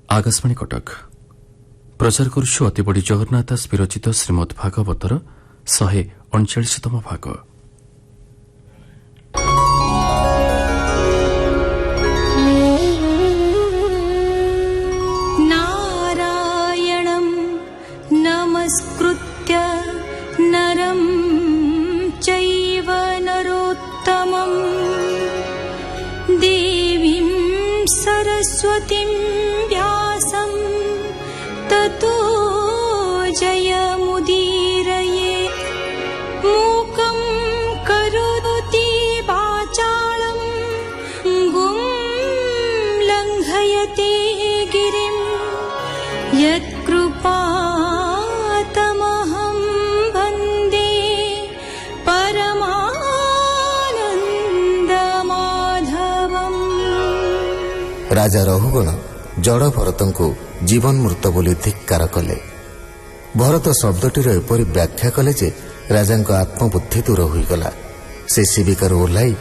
आकाशवाणी कटक प्रचार करुछु अति बड़ी जगन्नाथ दास विरचित श्रीमद् भागवतर 139तम भाग। नारायणं नमस्कृत्य नरं चैव नरोत्तमं देवीं सरस्वतीं व्यासं ततो जयमुदीरयेत्। मूकं करोति वाचालं गुं लङ्घयते गिरिं यत्कृपातमहं वन्दे परमानन्दमाधवम्। राजा रघुगण जड़ भरतन को जीवन मृत बोली धिक्कार कले। भरत शब्दटीर एपरी व्याख्या कले जे राजा आत्मबुद्धि दूर होईगला। से शिविकार ओह्लाई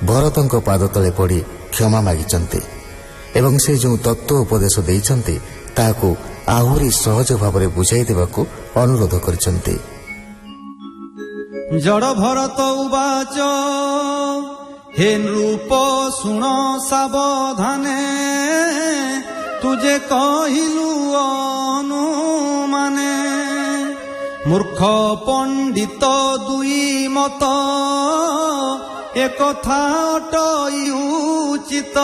भरतन पाद तले पड़ी क्षमा मागिचंती एवं से जो तत्व उपदेश देइचंती ताहाकु आहुरी सहज भाव बुझाई देबाकु अनुरोध करिसंती। जड़ भरत उवाच हे नृप शुण सावधाने तुझे कहिलु अनुमाने। मूर्ख पंडित दुई मत एकथा अटई उचित।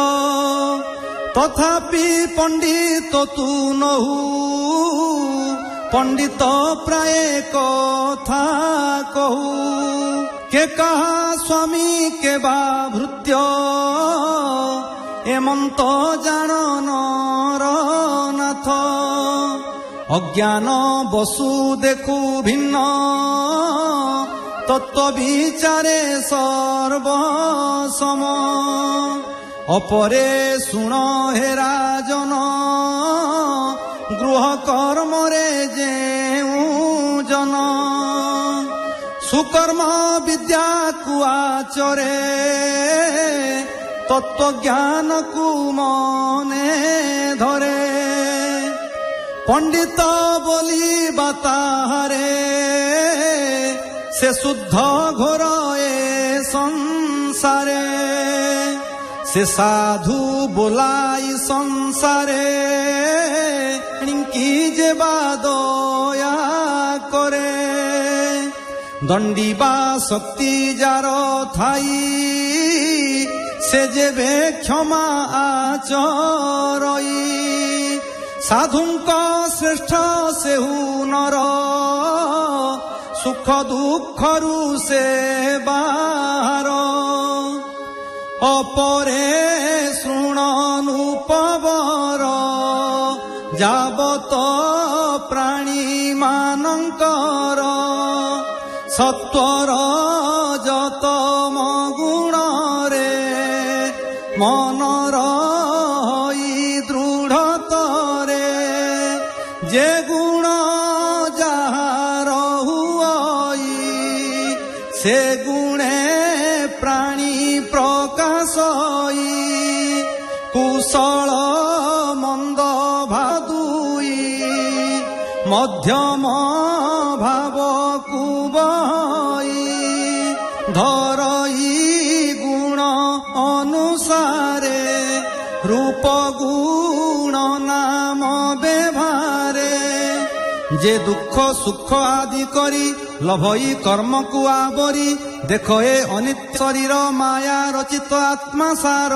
तथापि पंडित तू नहु पंडित प्राय कथा कहू। के कहा स्वामी के बा भृत्य एमंत जान नरनाथ। अज्ञान बसु देखु भिन्न तत्व विचारे सर्वसम। अपरे शुण हे राजन गृह कर्म रे जेऊ जन। सुकर्म विद्या कु आचरे तत्व ज्ञान कु मने धरे। पंडित बोली बताहारे से शुद्ध घोर ए संसारे। से साधु बोलाई संसारे की जे दया करे। दंडी बा शक्ति जार थाई से जेबे क्षमा आचरई। साधुंक श्रेष्ठ सेहु नर सुख दुखरु से बाहर। अपरे शृणनुपवर जाबत प्राणी मानंकर। सत्वर जतम गुण रे मनर दृढ़तरे। जे गुण जार हुई से गुणे प्राणी प्रकाशई। कुशल मंद भादुई मध्यम भाव कुबई। धरई गुण अनुसारे रूप गुण नाम व्यवहारे। जे दुख सुख आदि करी लभई कर्म को आवरी। देखो ए अनित्य शरीर माया रचित आत्मा सार।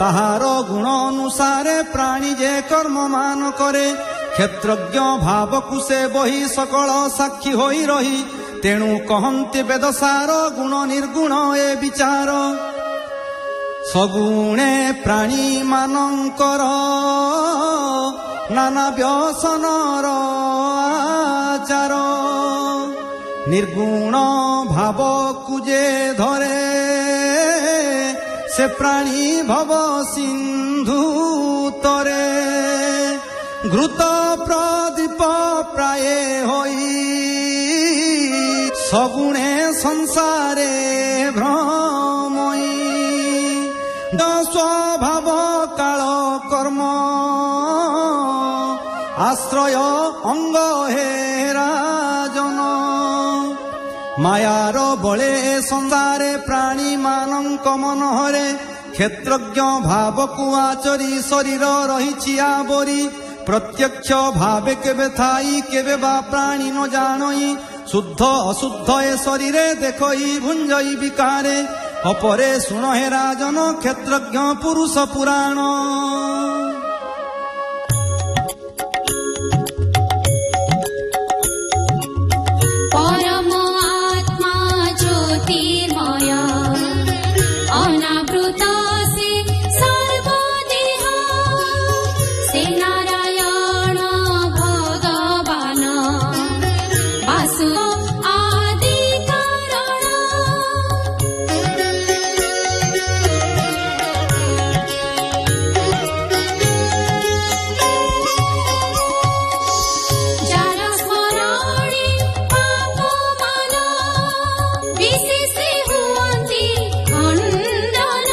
ताहार गुण अनुसारे प्राणी जे कर्म मान करे। क्षेत्रज्ञ भाव को से बही सकल साक्षी होई रही। तेणु कहन्ति वेदसार गुण निर्गुण ए विचार। सगुणे प्राणी मानंकर नाना व्यसनर आचार। निर्गुण भाव कुजे धरे से प्राणी भव सिंधु तरे। घृत प्रदीप प्राय होई सगुणे संसारे भ्रमई। स्वभाव काल कर्म ଆଶ୍ରୟ ଅଙ୍ଗ ହେ ରାଜନ। ମାୟାର ବଳେ ସଂସାରେ ପ୍ରାଣୀ ମାନଙ୍କ ମନହରେ କ୍ଷେତ୍ରଜ୍ଞ ଭାବକୁ ଆଚରି ଶରୀର ରହିଛି ଆବରି। ପ୍ରତ୍ୟକ୍ଷ ଭାବେ କେବେ ଥାଇ କେବେ ବା ପ୍ରାଣୀ ନ ଜାଣଇ ଶୁଦ୍ଧ ଅଶୁଦ୍ଧ ଏ ଶରୀରେ ଦେଖଇ ଭୁଞ୍ଜଇ ବିକାରେ। ଅପରେ ଶୁଣ ହେ ରାଜନ କ୍ଷେତ୍ରଜ୍ଞ ପୁରୁଷ ପୁରାଣ। ପରମ ଆତ୍ମା ଜ୍ୟୋତିର୍ମୟ ଅନାବୃତ ସେ ସର୍ବଦେହ। ସେ ନାରାୟଣ ଭଗବାନ ବାସୁ ଆଦି କାରଣ। ଯାର ସ୍ମରଣେ ପାପମାନ ବିଶେଷ ହୁଅନ୍ତି ଖଣ୍ଡନ।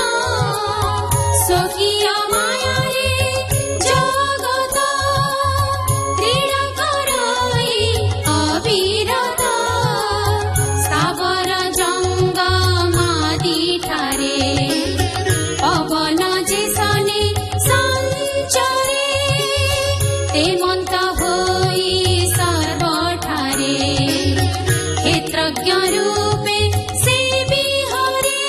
ସ୍ୱକୀୟ ମାୟାରେ ଜଗତ କ୍ରୀଡ଼ା କରଇ ଅବିରତ। ସ୍ଥାବର ଜଙ୍ଗମାଦି ଠାରେ ପବନ ଯେ ଶନି ସଞ୍ଚରେ। ତେମନ୍ତ ହୋଇ ସର୍ବଠାରେ କ୍ଷେତ୍ରଜ୍ଞ ରୂପେ ସେ ବିହରେ।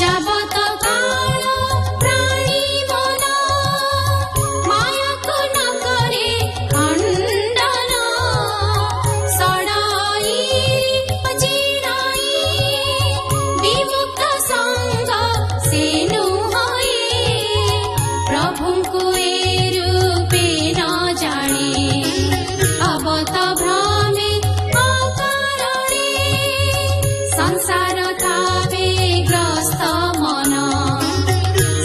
ଯାବତ କାଳ ପ୍ରାଣୀ ମନ ମାୟାକୁ ନ କରେ ଖଣ୍ଡନ। ଷଡ଼ାଇ ଜିଣାଇ ବିମୁକ୍ତ ସଙ୍ଗ ସେ ନୁହଁଇ। ପ୍ରଭୁଙ୍କୁ ଏ ରୂପେ ନ ଜାଣେ ଅବତ ଭ୍ରମେ ଅକାରଣେ। ସଂସାର ଥାବେ ଗ୍ରସ୍ତ ମନ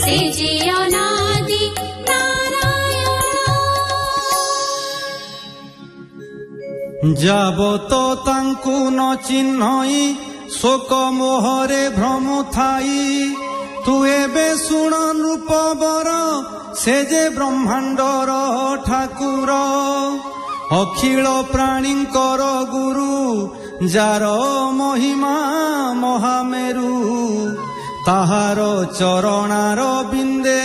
ସେ ଯେ ଅନାଦି ନାରାୟଣ। ଯାବତ ତାଙ୍କୁ ନ ଚିହ୍ନଇ ଶୋକ ମୋହରେ ଭ୍ରମ ଥାଇ। ତୁ ଏବେ ଶୁଣ ନୃପବର ସେ ଯେ ବ୍ରହ୍ମାଣ୍ଡର ଠାକୁର। ଅଖିଳ ପ୍ରାଣୀଙ୍କର ଗୁରୁ ଯାର ମହିମା ମହାମେରୁ। ତାହାର ଚରଣାର ବିନ୍ଦେ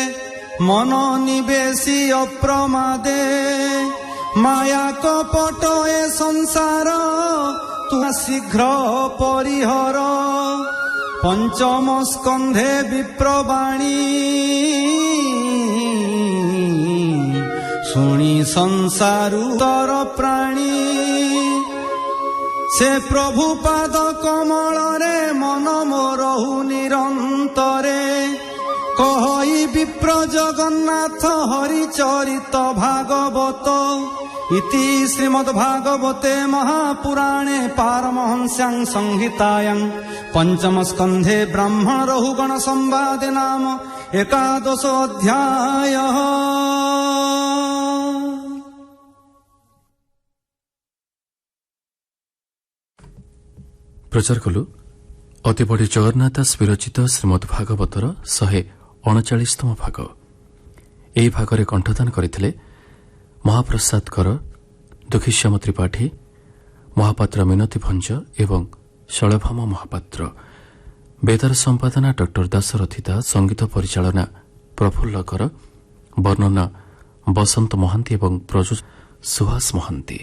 ମନ ନିବେଶି ଅପ୍ରମାଦେ। ମାୟା କପଟ ଏ ସଂସାର ତୁ ଶୀଘ୍ର ପରିହର। ପଞ୍ଚମ ସ୍କନ୍ଧେ ବିପ୍ରବାଣୀ ଶୁଣି ସଂସାରୁ ତର ପ୍ରାଣୀ। ସେ ପ୍ରଭୁ ପାଦ କମଳରେ ମନ ମୋରହୁ ନିରନ୍ତରେ। କହଇ ବିପ୍ର ଜଗନ୍ନାଥ ହରିଚରିତ ଭାଗବତ। ଇତି ଶ୍ରୀମଦ୍ଭାଗବତେ ମହାପୁରାଣେ ପାରମହଂସ୍ୟାଂ ସଂହିତାୟାଂ ପଞ୍ଚମ ସ୍କନ୍ଧେ ବ୍ରାହ୍ମଣ ରହୁଗଣ ସମ୍ବାଦେ ନାମ ଏକାଦଶ ଅଧ୍ୟାୟ। ପ୍ରଚାର କଲୁ ଅତି ବଡ଼ି ଜଗନ୍ନାଥ ଦାସ ବିରଚିତ ଶ୍ରୀମଦ୍ ଭାଗବତର 139ତମ ଭାଗ। ଏହି ଭାଗରେ କଣ୍ଠଦାନ କରିଥିଲେ ମହାପ୍ରସାଦ କର, ଦୁଃଖୀଶ୍ୟାମ ତ୍ରିପାଠୀ, ମହାପାତ୍ର ମିନତୀ ଭଞ୍ଜ ଏବଂ ଶୈଳଭାମ ମହାପାତ୍ର। ବେଦାର ସମ୍ପାଦନା ଡକ୍ଟର ଦାଶରଥୀ ଦାସ, ସଙ୍ଗୀତ ପରିଚାଳନା ପ୍ରଫୁଲ୍ଲ କର, ବର୍ଣ୍ଣନା ବସନ୍ତ ମହାନ୍ତି ଏବଂ ପ୍ରଯୋଜନା ସୁହାସ ମହାନ୍ତି।